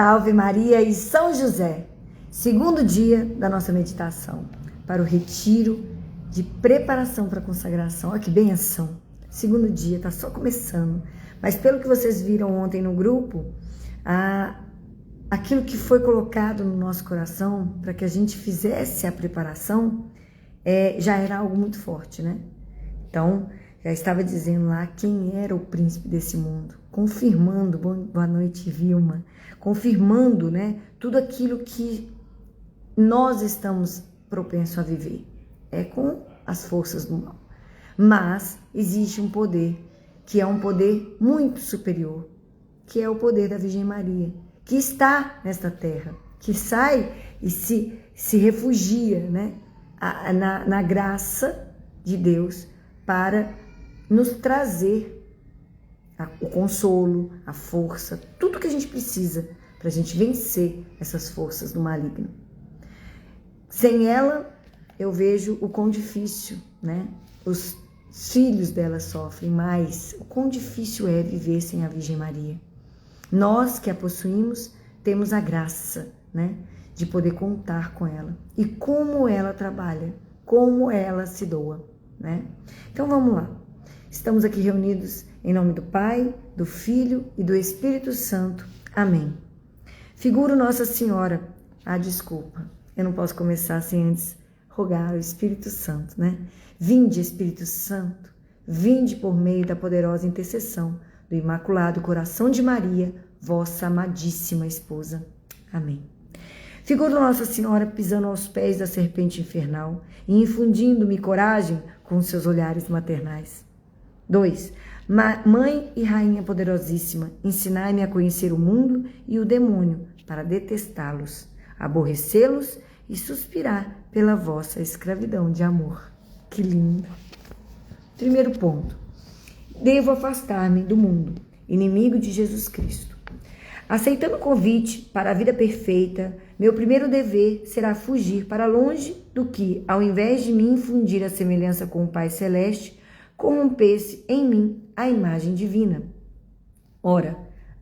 Salve Maria e São José! Segundo dia da nossa meditação para o retiro de preparação para a consagração. Olha que benção! Segundo dia, está só começando. Mas pelo que vocês viram ontem no grupo, aquilo que foi colocado no nosso coração para que a gente fizesse a preparação já era algo muito forte, né? Então, já estava dizendo lá quem era o príncipe desse mundo, confirmando, boa noite Vilma, confirmando, né, tudo aquilo que nós estamos propensos a viver, com as forças do mal. Mas existe um poder, que é um poder muito superior, que é o poder da Virgem Maria, que está nesta terra, que sai e se refugia, né, na graça de Deus para nos trazer o consolo, a força, tudo que a gente precisa para a gente vencer essas forças do maligno. Sem ela, eu vejo o quão difícil, né? Os filhos dela sofrem, mas o quão difícil é viver sem a Virgem Maria. Nós que a possuímos, temos a graça, né, de poder contar com ela. E como ela trabalha, como ela se doa, né? Então vamos lá. Estamos aqui reunidos em nome do Pai, do Filho e do Espírito Santo. Amém. Figuro Nossa Senhora. Desculpa, eu não posso começar sem antes rogar o Espírito Santo, né? Vinde, Espírito Santo, vinde por meio da poderosa intercessão do Imaculado Coração de Maria, vossa amadíssima esposa. Amém. Figuro Nossa Senhora pisando aos pés da serpente infernal e infundindo-me coragem com seus olhares maternais. 2. Mãe e Rainha poderosíssima, ensinai-me a conhecer o mundo e o demônio para detestá-los, aborrecê-los e suspirar pela vossa escravidão de amor. Que lindo! Primeiro ponto. Devo afastar-me do mundo, inimigo de Jesus Cristo. Aceitando o convite para a vida perfeita, meu primeiro dever será fugir para longe do que, ao invés de me infundir a semelhança com o Pai Celeste, corrompesse em mim a imagem divina. Ora,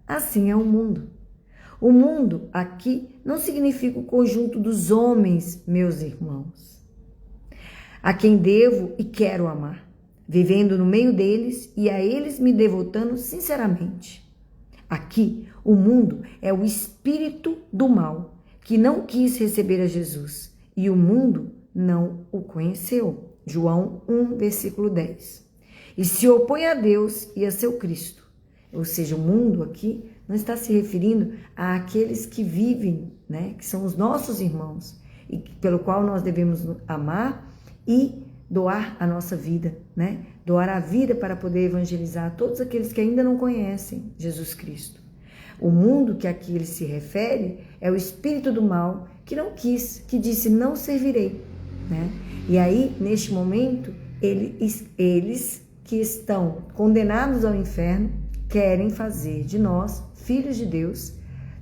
assim é o mundo. O mundo aqui não significa o conjunto dos homens, meus irmãos, a quem devo e quero amar, vivendo no meio deles e a eles me devotando sinceramente. Aqui, o mundo é o espírito do mal, que não quis receber a Jesus, e o mundo não o conheceu. João 1, versículo 10. E se opõe a Deus e a seu Cristo. Ou seja, o mundo aqui não está se referindo àqueles que vivem, né, que são os nossos irmãos, e pelo qual nós devemos amar e doar a nossa vida, né? Doar a vida para poder evangelizar todos aqueles que ainda não conhecem Jesus Cristo. O mundo que aqui ele se refere é o espírito do mal que não quis, que disse não servirei, né? E aí, neste momento, eles que estão condenados ao inferno querem fazer de nós, filhos de Deus,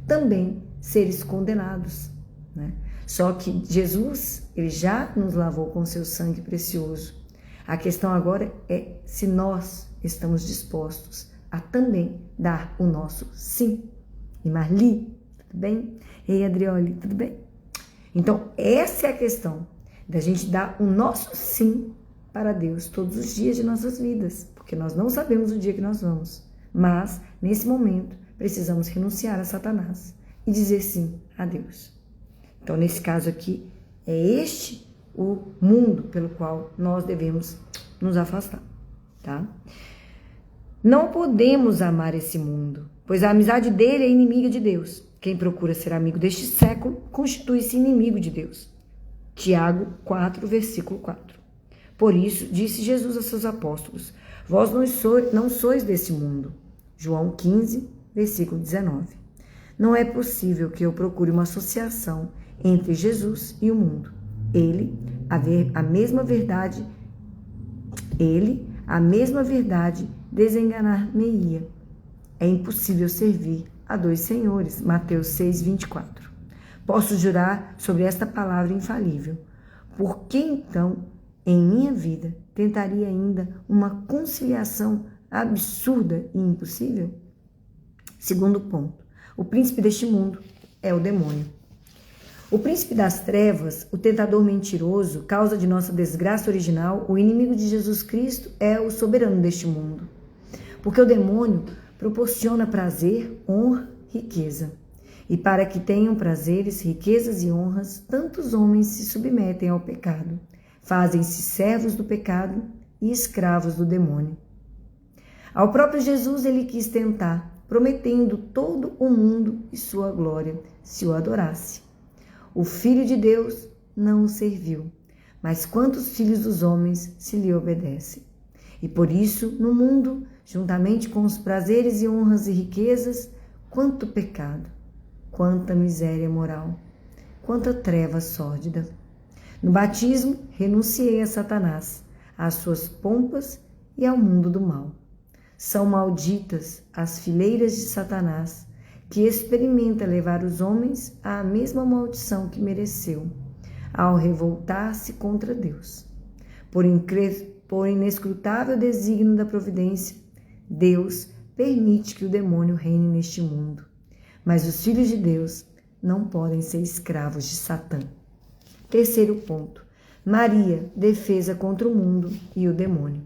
também seres condenados, né? Só que Jesus, ele já nos lavou com seu sangue precioso. A questão agora é se nós estamos dispostos a também dar o nosso sim. E Marli, tudo bem? Ei, Adrioli, tudo bem? Então, essa é a questão, da gente dar o nosso sim para Deus todos os dias de nossas vidas, porque nós não sabemos o dia que nós vamos, mas nesse momento precisamos renunciar a Satanás e dizer sim a Deus. Então, nesse caso aqui, é este o mundo pelo qual nós devemos nos afastar, tá? Não podemos amar esse mundo, pois a amizade dele é inimiga de Deus. Quem procura ser amigo deste século constitui-se inimigo de Deus. Tiago 4, versículo 4. Por isso, disse Jesus a seus apóstolos, vós não sois desse mundo. João 15, versículo 19. Não é possível que eu procure uma associação entre Jesus e o mundo. Ele, a mesma verdade, desenganar-me-ia. É impossível servir a dois senhores. Mateus 6, 24. Posso jurar sobre esta palavra infalível. Por que então, em minha vida, tentaria ainda uma conciliação absurda e impossível? Segundo ponto. O príncipe deste mundo é o demônio. O príncipe das trevas, o tentador mentiroso, causa de nossa desgraça original, o inimigo de Jesus Cristo é o soberano deste mundo. Porque o demônio proporciona prazer, honra, riqueza. E para que tenham prazeres, riquezas e honras, tantos homens se submetem ao pecado, fazem-se servos do pecado e escravos do demônio. Ao próprio Jesus ele quis tentar, prometendo todo o mundo e sua glória, se o adorasse. O Filho de Deus não o serviu, mas quantos filhos dos homens se lhe obedecem? E por isso, no mundo, juntamente com os prazeres e honras e riquezas, quanto pecado, quanta miséria moral, quanta treva sórdida. No batismo, renunciei a Satanás, às suas pompas e ao mundo do mal. São malditas as fileiras de Satanás, que experimenta levar os homens à mesma maldição que mereceu, ao revoltar-se contra Deus. Por inescrutável desígnio da providência, Deus permite que o demônio reine neste mundo. Mas os filhos de Deus não podem ser escravos de Satã. Terceiro ponto. Maria, defesa contra o mundo e o demônio.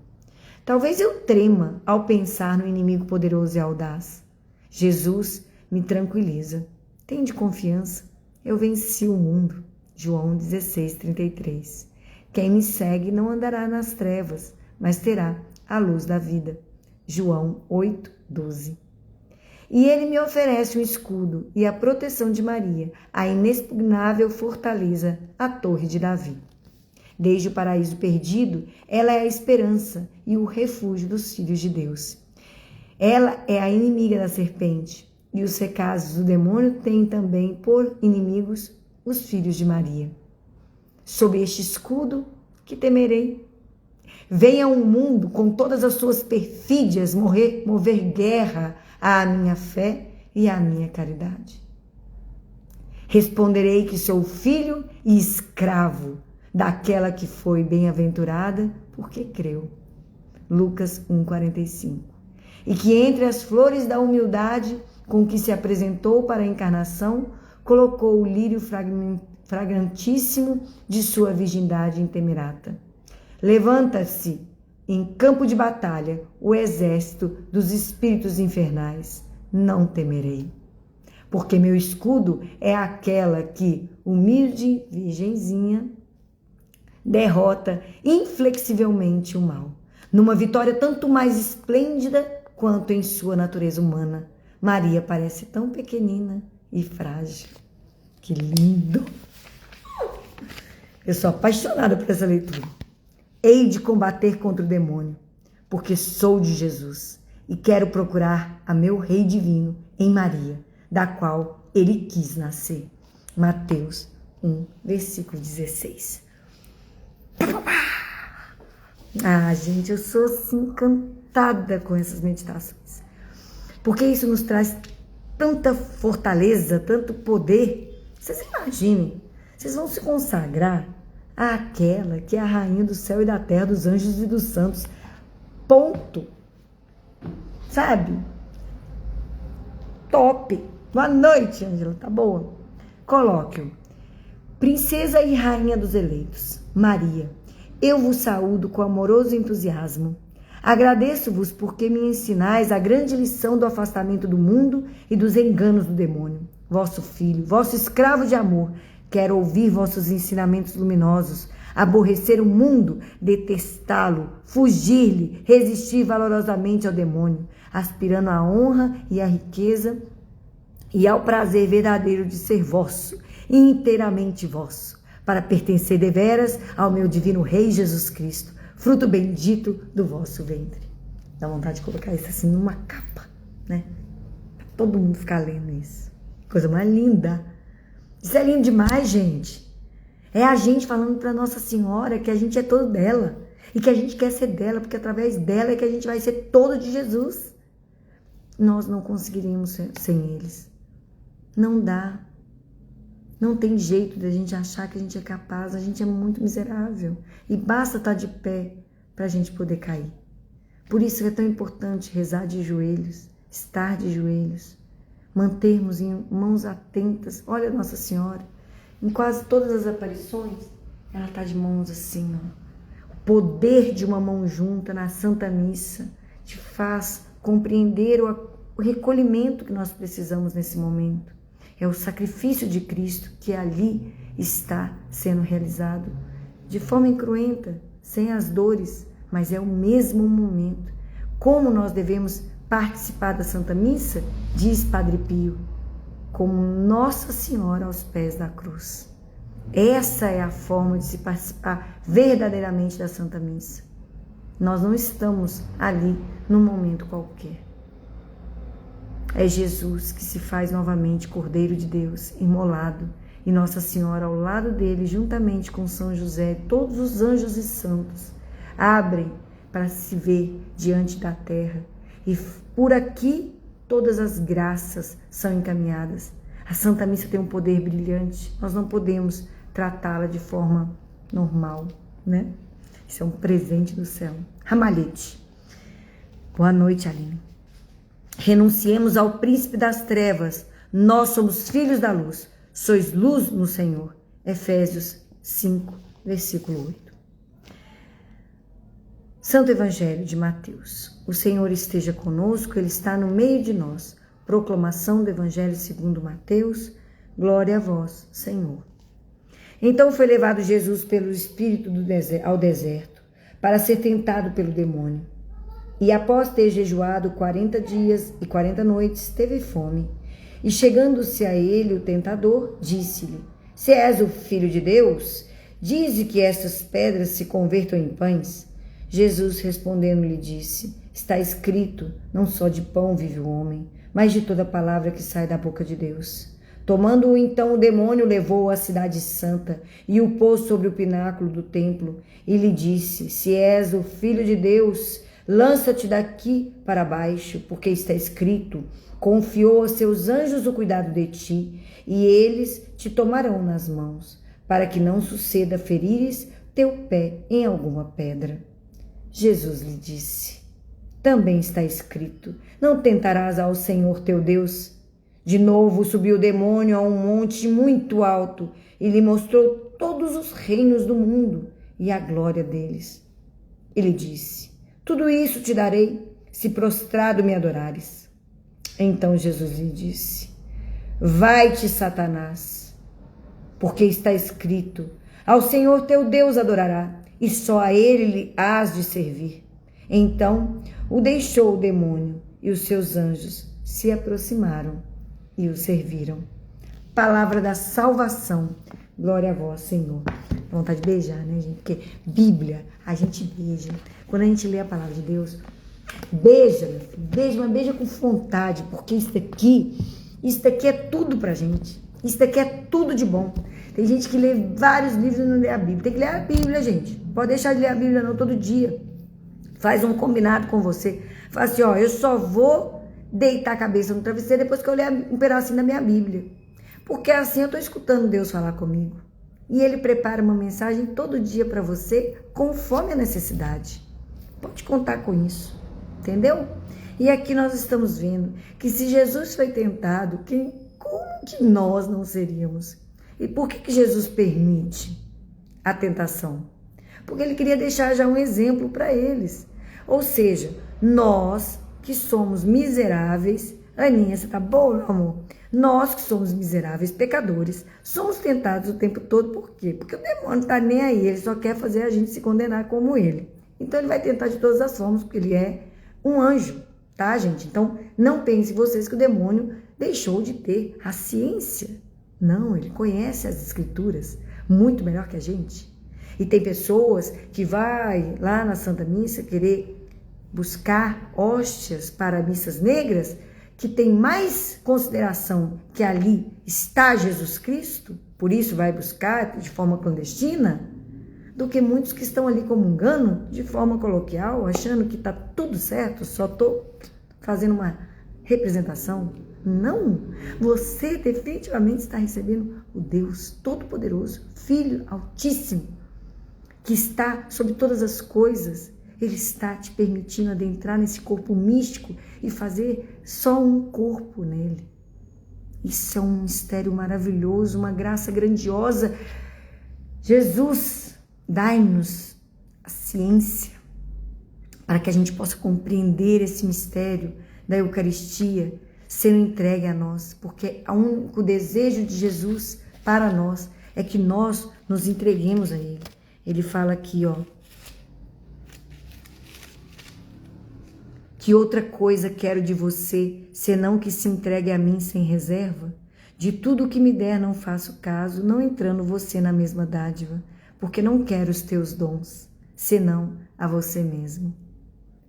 Talvez eu trema ao pensar no inimigo poderoso e audaz. Jesus me tranquiliza. Tende confiança, eu venci o mundo. João 16:33. Quem me segue não andará nas trevas, mas terá a luz da vida. João 8:12. E ele me oferece um escudo e a proteção de Maria, a inexpugnável fortaleza, a torre de Davi. Desde o paraíso perdido, ela é a esperança e o refúgio dos filhos de Deus. Ela é a inimiga da serpente, e os secazes do demônio têm também por inimigos os filhos de Maria. Sob este escudo, que temerei? Venha um mundo com todas as suas perfídias mover guerra à minha fé e à minha caridade. Responderei que sou filho e escravo daquela que foi bem-aventurada porque creu. Lucas 1:45. E que entre as flores da humildade com que se apresentou para a encarnação, colocou o lírio fragrantíssimo de sua virgindade intemerata. Levanta-se em campo de batalha o exército dos espíritos infernais. Não temerei, porque meu escudo é aquela que, humilde virgenzinha, derrota inflexivelmente o mal, numa vitória tanto mais esplêndida quanto em sua natureza humana. Maria parece tão pequenina e frágil. Que lindo! Eu sou apaixonada por essa leitura. Hei de combater contra o demônio, porque sou de Jesus e quero procurar a meu Rei Divino em Maria, da qual ele quis nascer. Mateus 1, versículo 16. Ah, gente, eu sou assim encantada com essas meditações, porque isso nos traz tanta fortaleza, tanto poder. Vocês imaginem, vocês vão se consagrar àquela que é a rainha do céu e da terra, dos anjos e dos santos. Ponto. Sabe? Top. Boa noite, Ângela. Tá boa? Coloque-o. Princesa e rainha dos eleitos, Maria, eu vos saúdo com amoroso entusiasmo. Agradeço-vos porque me ensinais a grande lição do afastamento do mundo e dos enganos do demônio. Vosso filho, vosso escravo de amor, quero ouvir vossos ensinamentos luminosos, aborrecer o mundo, detestá-lo, fugir-lhe, resistir valorosamente ao demônio, aspirando à honra e à riqueza e ao prazer verdadeiro de ser vosso, inteiramente vosso, para pertencer deveras ao meu divino Rei Jesus Cristo, fruto bendito do vosso ventre. Dá vontade de colocar isso assim numa capa, né? Pra todo mundo ficar lendo isso. Coisa mais linda. Isso é lindo demais, gente. É a gente falando para Nossa Senhora que a gente é todo dela e que a gente quer ser dela, porque através dela é que a gente vai ser todo de Jesus. Nós não conseguiríamos ser sem eles. Não dá. Não tem jeito de a gente achar que a gente é capaz, a gente é muito miserável. E basta estar de pé para a gente poder cair. Por isso é tão importante rezar de joelhos, estar de joelhos. mantermos em mãos atentas. Olha Nossa Senhora, em quase todas as aparições, ela está de mãos assim, ó. O poder de uma mão junta na Santa Missa te faz compreender o recolhimento que nós precisamos nesse momento. É o sacrifício de Cristo que ali está sendo realizado de forma incruenta, sem as dores, mas é o mesmo momento. Como nós devemos participar da Santa Missa, diz Padre Pio, como Nossa Senhora aos pés da cruz. Essa é a forma de se participar verdadeiramente da Santa Missa. Nós não estamos ali num momento qualquer. É Jesus que se faz novamente Cordeiro de Deus, imolado, e Nossa Senhora ao lado dele, juntamente com São José, todos os anjos e santos, abrem para se ver diante da terra. E por aqui todas as graças são encaminhadas. A Santa Missa tem um poder brilhante, nós não podemos tratá-la de forma normal, né? Isso é um presente do céu. Ramalhete. Boa noite, Aline. Renunciemos ao príncipe das trevas, nós somos filhos da luz, sois luz no Senhor. Efésios 5, versículo 8. Santo Evangelho de Mateus. O Senhor esteja conosco, Ele está no meio de nós. Proclamação do Evangelho segundo Mateus. Glória a vós, Senhor. Então foi levado Jesus pelo Espírito ao deserto, para ser tentado pelo demônio. E após ter jejuado 40 dias e 40 noites, teve fome. E chegando-se a ele o tentador, disse-lhe: Se és o Filho de Deus, dize que estas pedras se convertam em pães. Jesus respondendo lhe disse: Está escrito, não só de pão vive o homem, mas de toda palavra que sai da boca de Deus. Tomando-o então o demônio, levou-o à cidade santa e o pôs sobre o pináculo do templo e lhe disse: Se és o Filho de Deus, lança-te daqui para baixo, porque está escrito: Confiou a seus anjos o cuidado de ti, e eles te tomarão nas mãos, para que não suceda ferires teu pé em alguma pedra. Jesus lhe disse: Também está escrito: Não tentarás ao Senhor teu Deus. De novo subiu o demônio a um monte muito alto e lhe mostrou todos os reinos do mundo e a glória deles. Ele disse: Tudo isso te darei, se prostrado me adorares. Então Jesus lhe disse: Vai-te, Satanás, porque está escrito: Ao Senhor teu Deus adorará, e só a ele lhe hás de servir. Então o deixou o demônio, e os seus anjos se aproximaram e o serviram. Palavra da salvação. Glória a vós, Senhor. Vontade de beijar, né, gente? Porque Bíblia, a gente beija. Quando a gente lê a palavra de Deus, beija, meu filho. Beija, mas beija com vontade, porque isso daqui é tudo pra gente. Isso daqui é tudo de bom. Tem gente que lê vários livros e não lê a Bíblia. Tem que ler a Bíblia, gente. Pode deixar de ler a Bíblia não todo dia. Faz um combinado com você. Fala assim, ó, eu só vou deitar a cabeça no travesseiro depois que eu ler um pedacinho da minha Bíblia. Porque assim eu estou escutando Deus falar comigo. E Ele prepara uma mensagem todo dia para você, conforme a necessidade. Pode contar com isso, entendeu? E aqui nós estamos vendo que se Jesus foi tentado, como que nós não seríamos? E por que Jesus permite a tentação? Porque Ele queria deixar já um exemplo para eles. Ou seja, nós que somos miseráveis, Aninha, você tá boa, meu amor? Nós que somos miseráveis, pecadores, somos tentados o tempo todo, por quê? Porque o demônio tá nem aí, ele só quer fazer a gente se condenar como ele. Então ele vai tentar de todas as formas, porque ele é um anjo, tá, gente? Então não pensem vocês que o demônio deixou de ter a ciência. Não, ele conhece as escrituras muito melhor que a gente. E tem pessoas que vai lá na Santa Missa querer buscar hóstias para missas negras, que tem mais consideração que ali está Jesus Cristo, por isso vai buscar de forma clandestina, do que muitos que estão ali comungando de forma coloquial, achando que está tudo certo, só estou fazendo uma representação. Não, você definitivamente está recebendo o Deus Todo-Poderoso, Filho Altíssimo, que está sobre todas as coisas. Ele está te permitindo adentrar nesse corpo místico e fazer só um corpo nele. Isso é um mistério maravilhoso, uma graça grandiosa. Jesus, dai-nos a ciência para que a gente possa compreender esse mistério da Eucaristia sendo entregue a nós, porque o único desejo de Jesus para nós é que nós nos entreguemos a Ele. Ele fala aqui, ó, que outra coisa quero de você, senão que se entregue a mim sem reserva? De tudo que me der não faço caso, não entrando você na mesma dádiva, porque não quero os teus dons, senão a você mesmo.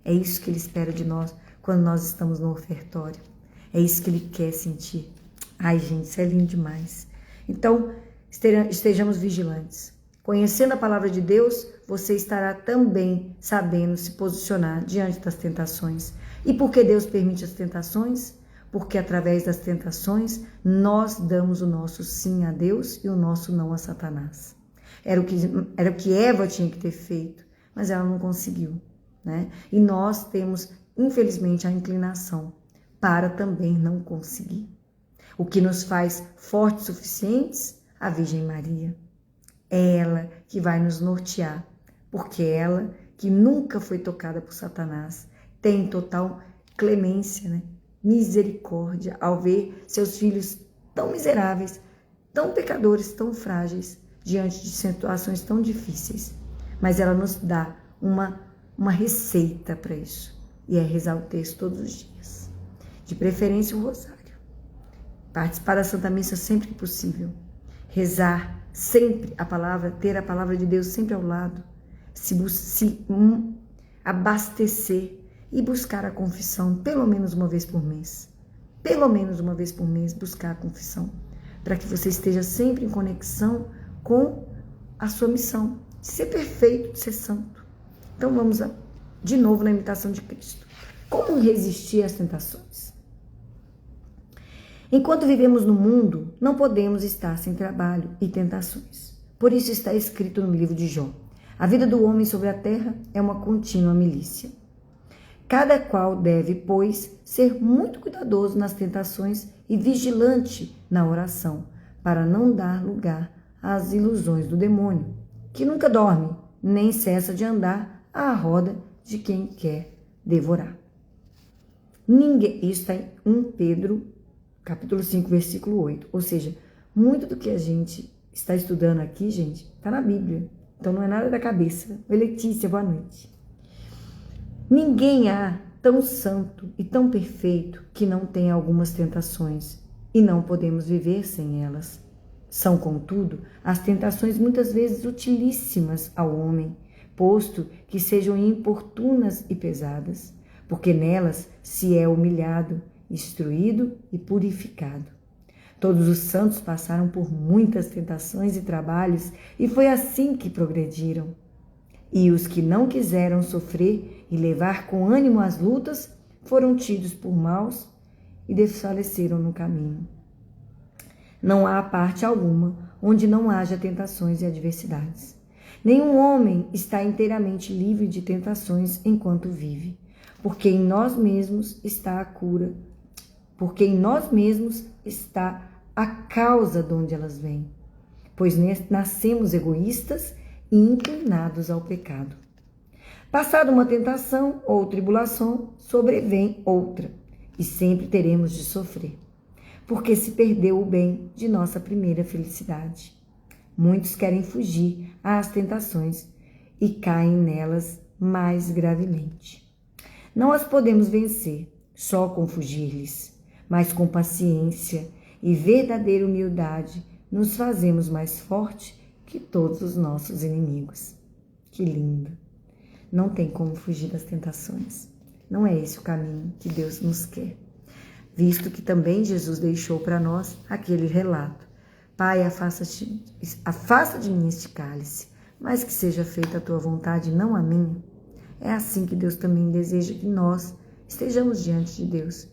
É isso que Ele espera de nós quando nós estamos no ofertório. É isso que Ele quer sentir. Ai, gente, isso é lindo demais. Então, estejamos vigilantes. Conhecendo a palavra de Deus, você estará também sabendo se posicionar diante das tentações. E por que Deus permite as tentações? Porque através das tentações, nós damos o nosso sim a Deus e o nosso não a Satanás. Era o que Eva tinha que ter feito, mas ela não conseguiu, né? E nós temos, infelizmente, a inclinação para também não conseguir. O que nos faz fortes o suficientes? A Virgem Maria. É ela que vai nos nortear, porque ela, que nunca foi tocada por Satanás, tem total clemência, né? Misericórdia ao ver seus filhos tão miseráveis, tão pecadores, tão frágeis, diante de situações tão difíceis. Mas ela nos dá uma receita para isso, e é rezar o texto todos os dias. De preferência o rosário. Participar da Santa Missa sempre que possível. Rezar sempre a palavra, ter a palavra de Deus sempre ao lado. Se abastecer e buscar a confissão pelo menos uma vez por mês. Pelo menos uma vez por mês buscar a confissão. Para que você esteja sempre em conexão com a sua missão. De ser perfeito, de ser santo. Então vamos de novo na imitação de Cristo. Como resistir às tentações? Enquanto vivemos no mundo, não podemos estar sem trabalho e tentações. Por isso está escrito no livro de Jó: a vida do homem sobre a terra é uma contínua milícia. Cada qual deve, pois, ser muito cuidadoso nas tentações e vigilante na oração, para não dar lugar às ilusões do demônio, que nunca dorme, nem cessa de andar à roda de quem quer devorar. Isso está em 1 Pedro, capítulo 5, versículo 8. Ou seja, muito do que a gente está estudando aqui, gente, está na Bíblia. Então não é nada da cabeça. Oi, Letícia, boa noite. Ninguém há tão santo e tão perfeito que não tenha algumas tentações, e não podemos viver sem elas. São, contudo, as tentações muitas vezes utilíssimas ao homem, posto que sejam importunas e pesadas, porque nelas se é humilhado, instruído e purificado. Todos os santos passaram por muitas tentações e trabalhos, e foi assim que progrediram. E os que não quiseram sofrer e levar com ânimo as lutas, foram tidos por maus e desfaleceram no caminho. Não há parte alguma onde não haja tentações e adversidades. Nenhum homem está inteiramente livre de tentações enquanto vive, porque em nós mesmos está a cura, porque em nós mesmos está a causa de onde elas vêm, pois nascemos egoístas e inclinados ao pecado. Passada uma tentação ou tribulação, sobrevém outra, e sempre teremos de sofrer, porque se perdeu o bem de nossa primeira felicidade. Muitos querem fugir às tentações e caem nelas mais gravemente. Não as podemos vencer só com fugir-lhes, mas com paciência e verdadeira humildade nos fazemos mais forte que todos os nossos inimigos. Que lindo! Não tem como fugir das tentações. Não é esse o caminho que Deus nos quer. Visto que também Jesus deixou para nós aquele relato: Pai, afasta de mim este cálice, mas que seja feita a tua vontade, não a minha. É assim que Deus também deseja que nós estejamos diante de Deus.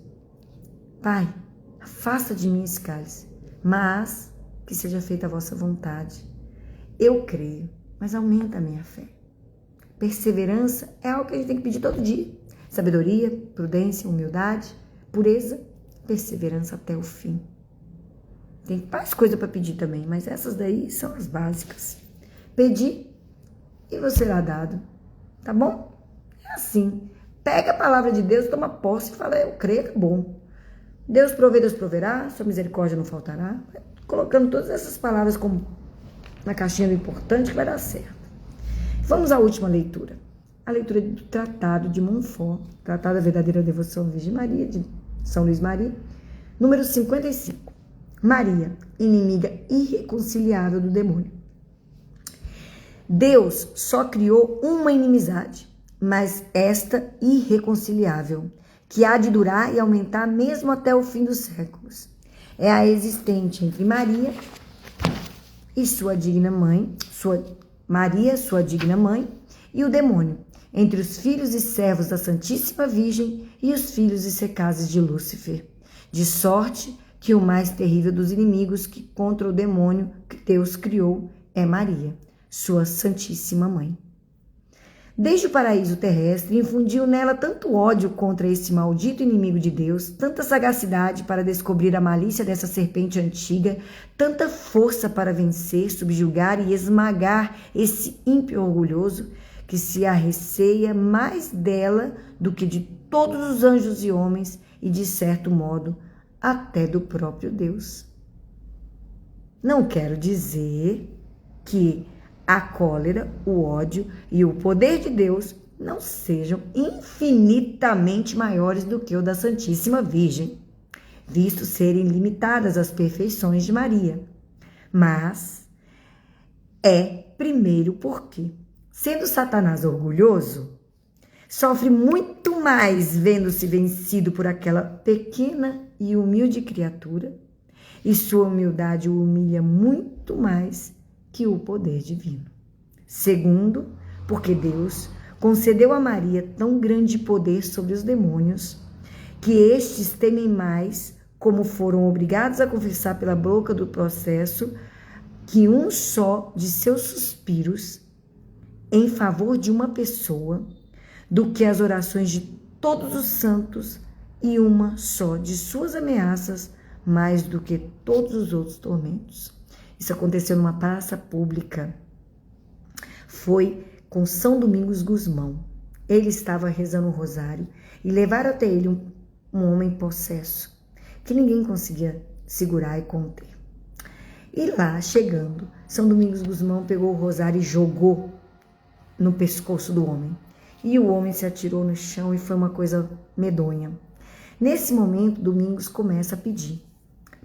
Pai, afasta de mim esse cálice, mas que seja feita a vossa vontade. Eu creio, mas aumenta a minha fé. Perseverança é algo que a gente tem que pedir todo dia. Sabedoria, prudência, humildade, pureza, perseverança até o fim. Tem mais coisa para pedir também, mas essas daí são as básicas. Pedir e você será dado, tá bom? É assim. Pega a palavra de Deus, toma posse e fala, eu creio, acabou. Deus provê, Deus proverá, sua misericórdia não faltará. Colocando todas essas palavras como na caixinha do importante que vai dar certo. Vamos à última leitura. A leitura do Tratado de Montfort, Tratado da Verdadeira Devoção à Virgem Maria, de São Luís Maria, número 55. Maria, inimiga irreconciliável do demônio. Deus só criou uma inimizade, mas esta irreconciliável, que há de durar e aumentar mesmo até o fim dos séculos. É a existente entre Maria e sua digna mãe, Maria, sua digna mãe, e o demônio, entre os filhos e servos da Santíssima Virgem e os filhos e secazes de Lúcifer, de sorte que o mais terrível dos inimigos que contra o demônio que Deus criou é Maria, sua Santíssima Mãe. Desde o paraíso terrestre, infundiu nela tanto ódio contra esse maldito inimigo de Deus, tanta sagacidade para descobrir a malícia dessa serpente antiga, tanta força para vencer, subjugar e esmagar esse ímpio orgulhoso, que se arreceia mais dela do que de todos os anjos e homens e, de certo modo, até do próprio Deus. Não quero dizer que a cólera, o ódio e o poder de Deus não sejam infinitamente maiores do que o da Santíssima Virgem, visto serem limitadas as perfeições de Maria. Mas primeiro porque, sendo Satanás orgulhoso, sofre muito mais vendo-se vencido por aquela pequena e humilde criatura, e sua humildade o humilha muito mais que o poder divino. Segundo, porque Deus concedeu a Maria tão grande poder sobre os demônios, que estes temem mais, como foram obrigados a confessar pela boca do processo, que um só de seus suspiros em favor de uma pessoa, do que as orações de todos os santos e uma só de suas ameaças, mais do que todos os outros tormentos. Isso aconteceu numa praça pública. Foi com São Domingos Gusmão. Ele estava rezando o rosário e levaram até ele um homem possesso, que ninguém conseguia segurar e conter. E lá, chegando, São Domingos Gusmão pegou o rosário e jogou no pescoço do homem. E o homem se atirou no chão e foi uma coisa medonha. Nesse momento, Domingos começa a pedir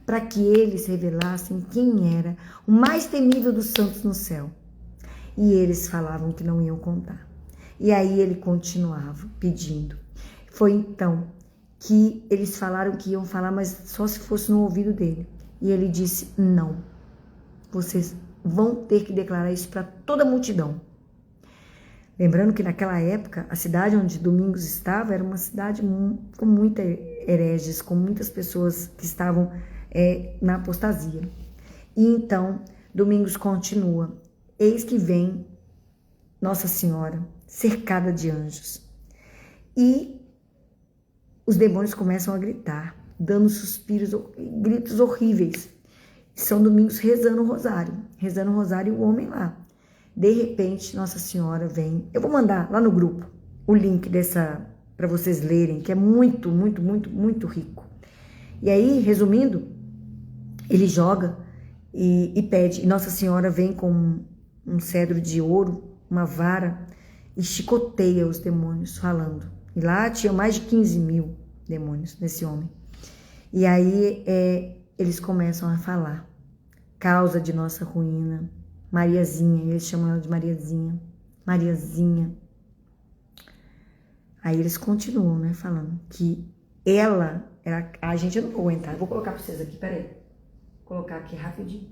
para que eles revelassem quem era o mais temível dos santos no céu. E eles falavam que não iam contar. E aí ele continuava pedindo. Foi então que eles falaram que iam falar, mas só se fosse no ouvido dele. E ele disse, não, vocês vão ter que declarar isso para toda a multidão. Lembrando que naquela época, a cidade onde Domingos estava era uma cidade com muitas hereges, com muitas pessoas que estavam na apostasia. E então, Domingos continua. Eis que vem Nossa Senhora, cercada de anjos. E os demônios começam a gritar, dando suspiros, gritos horríveis. São Domingos rezando o rosário e o homem lá. De repente, Nossa Senhora vem. Eu vou mandar lá no grupo o link dessa para vocês lerem, que é muito, muito, muito, muito rico. E aí, resumindo, ele joga e pede. E Nossa Senhora vem com um cedro de ouro, uma vara, e chicoteia os demônios, falando. E lá tinha mais de 15 mil demônios nesse homem. E aí eles começam a falar. Causa de nossa ruína, Mariazinha, eles chamam ela de Mariazinha. Mariazinha. Aí eles continuam, né, falando que ela era... Ah, gente, eu não vou aguentar. Eu vou colocar pra vocês aqui, peraí. Vou colocar aqui rapidinho.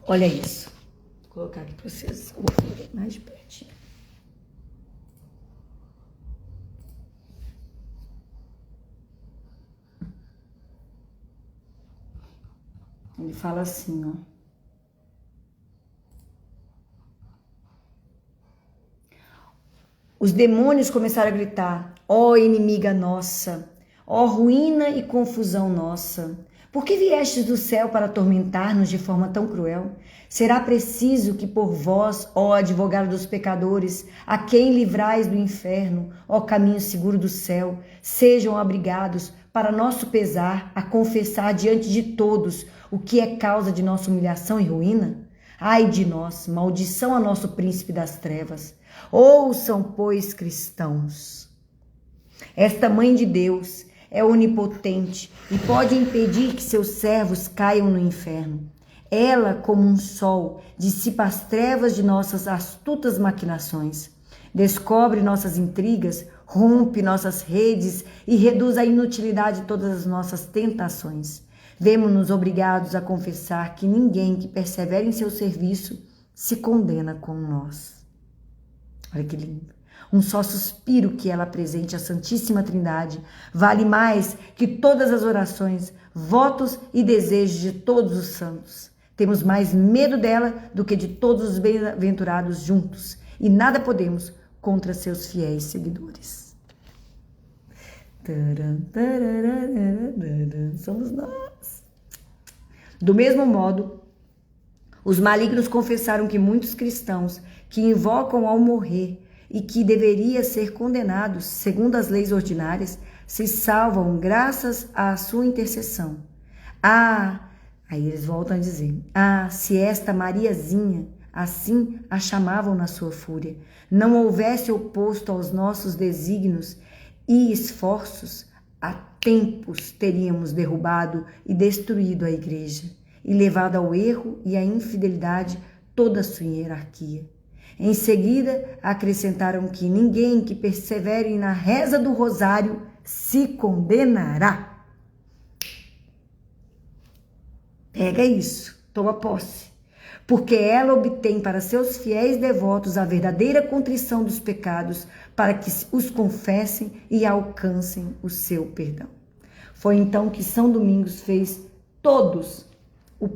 Olha isso. Vou colocar aqui pra vocês. Vou colocar mais de pertinho. Ele fala assim, ó. Os demônios começaram a gritar: ó inimiga nossa, ó ruína e confusão nossa, por que viestes do céu para atormentar-nos de forma tão cruel? Será preciso que por vós, ó advogado dos pecadores, a quem livrais do inferno, ó caminho seguro do céu, sejam abrigados, para nosso pesar, a confessar diante de todos o que é causa de nossa humilhação e ruína? Ai de nós, maldição a nosso príncipe das trevas. Ouçam, pois, cristãos. Esta mãe de Deus é onipotente e pode impedir que seus servos caiam no inferno. Ela, como um sol, dissipa as trevas de nossas astutas maquinações, descobre nossas intrigas, rompe nossas redes e reduz à inutilidade todas as nossas tentações. Vemo-nos obrigados a confessar que ninguém que persevera em seu serviço se condena com nós. Olha que lindo. Um só suspiro que ela apresente à Santíssima Trindade vale mais que todas as orações, votos e desejos de todos os santos. Temos mais medo dela do que de todos os bem-aventurados juntos, e nada podemos contra seus fiéis seguidores. Somos nós. Do mesmo modo, os malignos confessaram que muitos cristãos que invocam ao morrer e que deveria ser condenados segundo as leis ordinárias se salvam graças à sua intercessão. Aí eles voltam a dizer: se esta Mariazinha, assim a chamavam na sua fúria, não houvesse oposto aos nossos desígnios e esforços, há tempos teríamos derrubado e destruído a igreja e levado ao erro e à infidelidade toda a sua hierarquia. Em seguida, acrescentaram que ninguém que persevere na reza do rosário se condenará. Pega isso, toma posse, porque ela obtém para seus fiéis devotos a verdadeira contrição dos pecados, para que os confessem e alcancem o seu perdão. Foi então que São Domingos fez todo o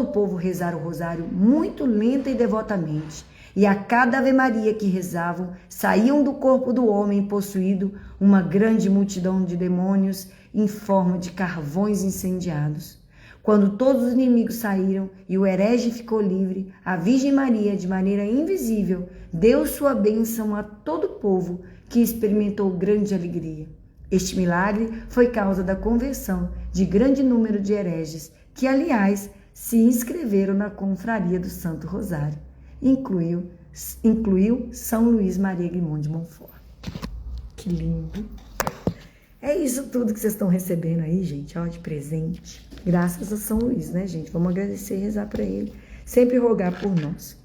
povo rezar o rosário muito lenta e devotamente, e a cada Ave Maria que rezavam, saíam do corpo do homem possuído uma grande multidão de demônios em forma de carvões incendiados. Quando todos os inimigos saíram e o herege ficou livre, a Virgem Maria, de maneira invisível, deu sua bênção a todo o povo, que experimentou grande alegria. Este milagre foi causa da conversão de grande número de hereges, que, aliás, se inscreveram na confraria do Santo Rosário. Incluiu São Luís Maria Guimond de Montfort. Que lindo! É isso tudo que vocês estão recebendo aí, gente, ó, de presente. Graças a São Luís, né, gente? Vamos agradecer e rezar para ele. Sempre rogar por nós.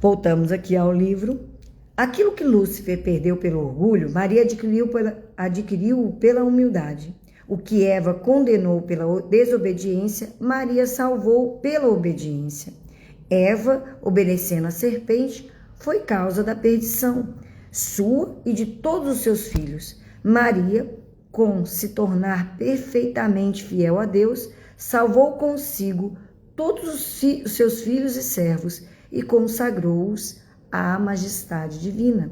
Voltamos aqui ao livro. Aquilo que Lúcifer perdeu pelo orgulho, Maria adquiriu pela humildade. O que Eva condenou pela desobediência, Maria salvou pela obediência. Eva, obedecendo à serpente, foi causa da perdição, sua e de todos os seus filhos. Maria, com se tornar perfeitamente fiel a Deus, salvou consigo todos os seus filhos e servos e consagrou-os à majestade divina.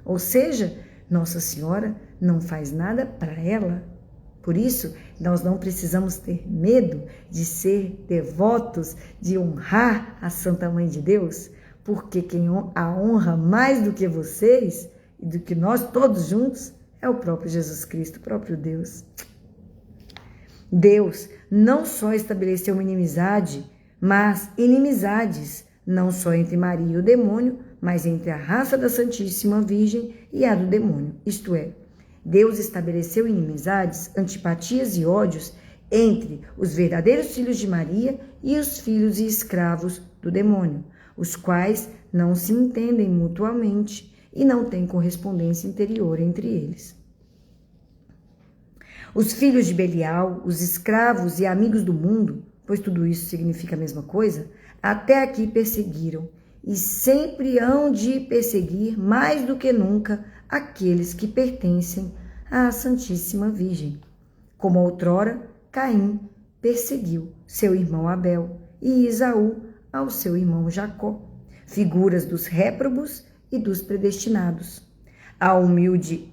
Ou seja, Nossa Senhora não faz nada para ela. Por isso, nós não precisamos ter medo de ser devotos, de honrar a Santa Mãe de Deus, porque quem a honra mais do que vocês e do que nós todos juntos é o próprio Jesus Cristo, o próprio Deus. Deus não só estabeleceu uma inimizade, mas inimizades, não só entre Maria e o demônio, mas entre a raça da Santíssima Virgem e a do demônio, isto é, Deus estabeleceu inimizades, antipatias e ódios entre os verdadeiros filhos de Maria e os filhos e escravos do demônio, os quais não se entendem mutuamente e não têm correspondência interior entre eles. Os filhos de Belial, os escravos e amigos do mundo, pois tudo isso significa a mesma coisa, até aqui perseguiram e sempre hão de perseguir mais do que nunca aqueles que pertencem à Santíssima Virgem. Como outrora, Caim perseguiu seu irmão Abel e Esaú ao seu irmão Jacó, figuras dos réprobos e dos predestinados. A humilde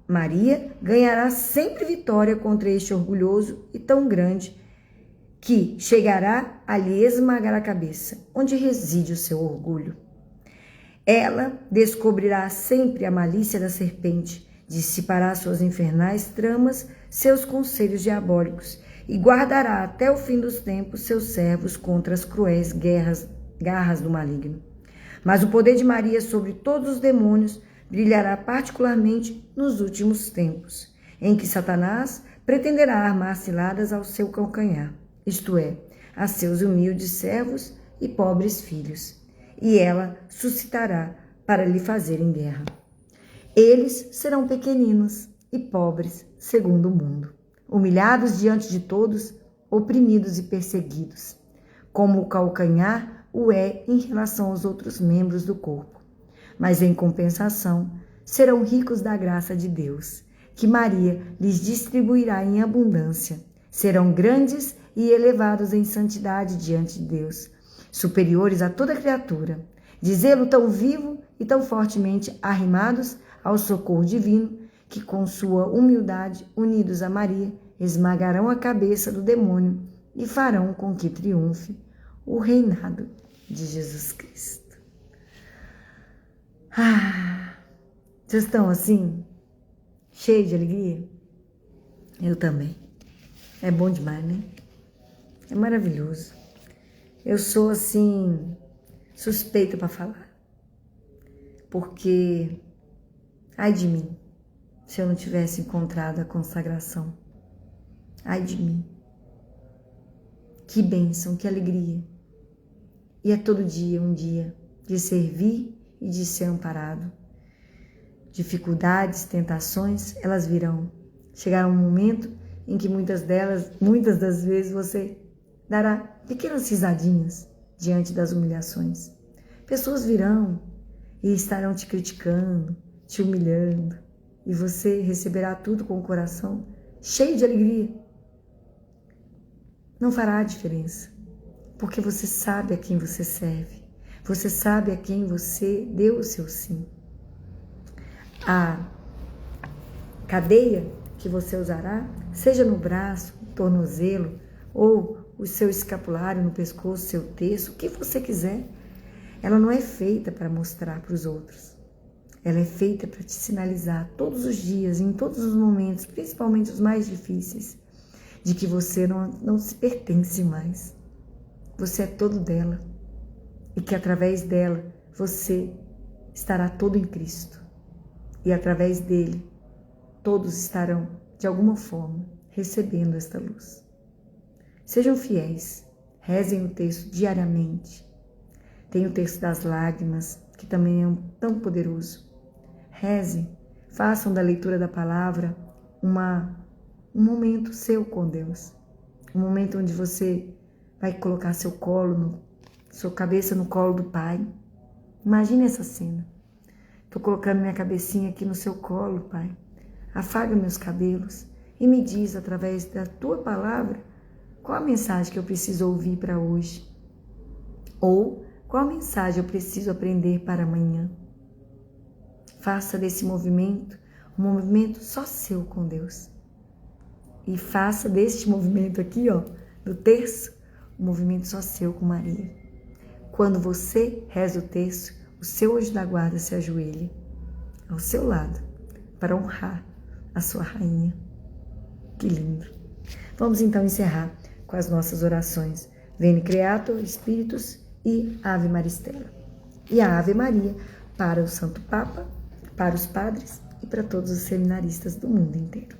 Maria ganhará sempre vitória contra este orgulhoso e tão grande que chegará a lhe esmagar a cabeça, onde reside o seu orgulho. Ela descobrirá sempre a malícia da serpente, dissipará suas infernais tramas, seus conselhos diabólicos, e guardará até o fim dos tempos seus servos contra as cruéis garras do maligno. Mas o poder de Maria sobre todos os demônios brilhará particularmente nos últimos tempos, em que Satanás pretenderá armar ciladas ao seu calcanhar, isto é, a seus humildes servos e pobres filhos, e ela suscitará para lhe fazerem guerra. Eles serão pequeninos e pobres segundo o mundo, humilhados diante de todos, oprimidos e perseguidos, como o calcanhar o é em relação aos outros membros do corpo. Mas em compensação, serão ricos da graça de Deus, que Maria lhes distribuirá em abundância. Serão grandes e elevados em santidade diante de Deus, superiores a toda criatura, de zelo tão vivo e tão fortemente arrimados ao socorro divino, que com sua humildade, unidos a Maria, esmagarão a cabeça do demônio e farão com que triunfe o reinado de Jesus Cristo. Vocês estão assim, cheios de alegria? Eu também. É bom demais, né? É maravilhoso. Eu sou assim, suspeita para falar. Porque, ai de mim, se eu não tivesse encontrado a consagração. Ai de mim. Que bênção, que alegria. E é todo dia um dia de servir e de ser amparado. Dificuldades, tentações, elas virão. Chegará um momento em que muitas das vezes você dará pequenas risadinhas diante das humilhações. Pessoas virão e estarão te criticando, te humilhando, e você receberá tudo com o coração cheio de alegria. Não fará a diferença, porque você sabe a quem você serve, você sabe a quem você deu o seu sim. A cadeia que você usará, seja no braço, no tornozelo, ou o seu escapulário no pescoço, seu terço, o que você quiser, ela não é feita para mostrar para os outros. Ela é feita para te sinalizar todos os dias, em todos os momentos, principalmente os mais difíceis, de que você não se pertence mais. Você é todo dela. E que através dela você estará todo em Cristo. E através dele todos estarão, de alguma forma, recebendo esta luz. Sejam fiéis, rezem o texto diariamente. Tem o texto das lágrimas, que também é tão poderoso. Rezem, façam da leitura da palavra um momento seu com Deus. Um momento onde você vai colocar sua cabeça no colo do Pai. Imagine essa cena. Estou colocando minha cabecinha aqui no seu colo, Pai. Afaga meus cabelos e me diz, através da tua palavra, qual a mensagem que eu preciso ouvir para hoje? Ou qual mensagem eu preciso aprender para amanhã? Faça desse movimento um movimento só seu com Deus. E faça deste movimento aqui, do terço, um movimento só seu com Maria. Quando você reza o terço, o seu anjo da guarda se ajoelha ao seu lado para honrar a sua rainha. Que lindo! Vamos então encerrar com as nossas orações. Veni Creator Spiritus e Ave Maristela. E a Ave Maria para o Santo Papa, para os padres e para todos os seminaristas do mundo inteiro.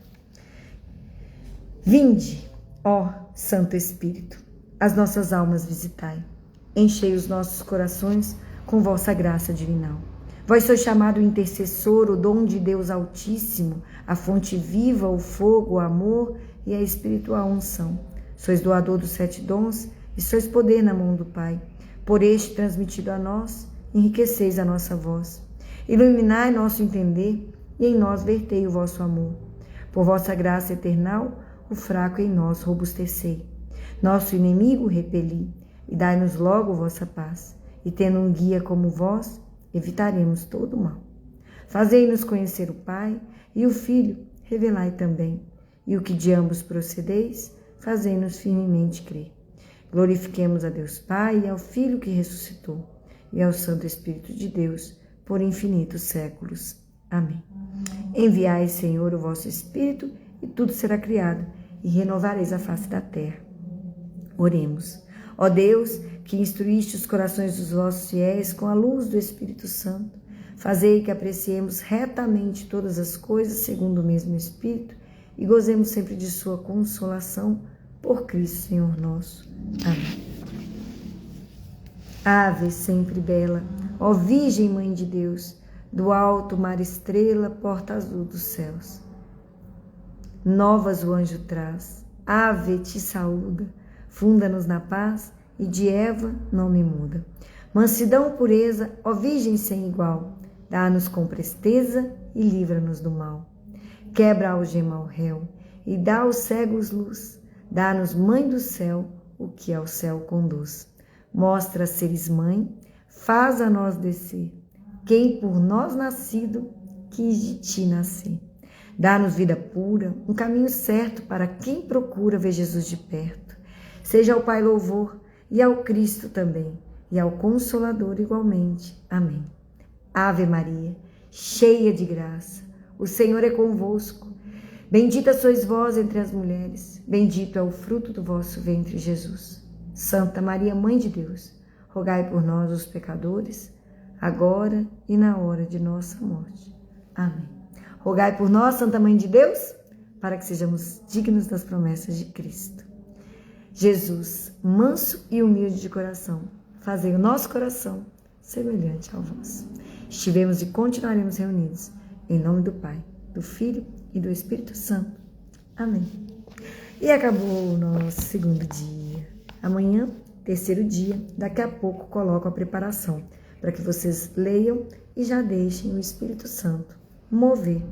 Vinde, ó Santo Espírito, as nossas almas visitai, enchei os nossos corações com vossa graça divinal. Vós sois chamado o intercessor, o dom de Deus Altíssimo, a fonte viva, o fogo, o amor e a espiritual unção. Sois doador dos 7 dons e sois poder na mão do Pai. Por este transmitido a nós, enriqueceis a nossa voz. Iluminai nosso entender e em nós vertei o vosso amor. Por vossa graça eternal, o fraco em nós robustecei. Nosso inimigo repeli, e dai-nos logo vossa paz. E tendo um guia como vós, evitaremos todo o mal. Fazei-nos conhecer o Pai e o Filho, revelai também. E o que de ambos procedeis, fazei-nos firmemente crer. Glorifiquemos a Deus Pai e ao Filho que ressuscitou, e ao Santo Espírito de Deus, por infinitos séculos. Amém. Enviai, Senhor, o vosso Espírito, e tudo será criado, e renovareis a face da terra. Oremos. Ó Deus, que instruíste os corações dos vossos fiéis com a luz do Espírito Santo, fazei que apreciemos retamente todas as coisas segundo o mesmo Espírito e gozemos sempre de sua consolação, por Cristo Senhor nosso. Amém. Ave sempre bela, ó Virgem Mãe de Deus, do alto mar estrela, porta azul dos céus. Novas o anjo traz, ave te saúda, funda-nos na paz e de Eva não me muda. Mansidão, pureza, ó Virgem sem igual, dá-nos com presteza e livra-nos do mal. Quebra a algema ao réu e dá aos cegos luz, dá-nos, Mãe do céu, o que ao céu conduz. Mostra a seres mãe, faz a nós descer, quem por nós nascido quis de ti nascer. Dá-nos vida pura, um caminho certo para quem procura ver Jesus de perto. Seja ao Pai louvor e ao Cristo também, e ao Consolador igualmente. Amém. Ave Maria, cheia de graça, o Senhor é convosco. Bendita sois vós entre as mulheres, bendito é o fruto do vosso ventre, Jesus. Santa Maria, Mãe de Deus, rogai por nós, os pecadores, agora e na hora de nossa morte. Amém. Rogai por nós, Santa Mãe de Deus, para que sejamos dignos das promessas de Cristo. Jesus, manso e humilde de coração, fazei o nosso coração semelhante ao vosso. Estivemos e continuaremos reunidos, em nome do Pai, do Filho e do Espírito Santo. Amém. E acabou o nosso segundo dia. Amanhã, terceiro dia, daqui a pouco coloco a preparação, para que vocês leiam e já deixem o Espírito Santo mover,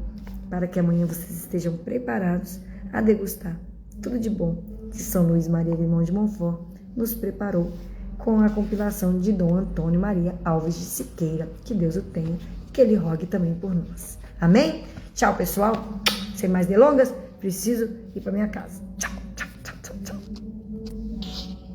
para que amanhã vocês estejam preparados a degustar tudo de bom que São Luís Maria Grimond de Montfort nos preparou com a compilação de Dom Antônio Maria Alves de Siqueira. Que Deus o tenha e que Ele rogue também por nós. Amém? Tchau, pessoal. Sem mais delongas, preciso ir para minha casa. Tchau.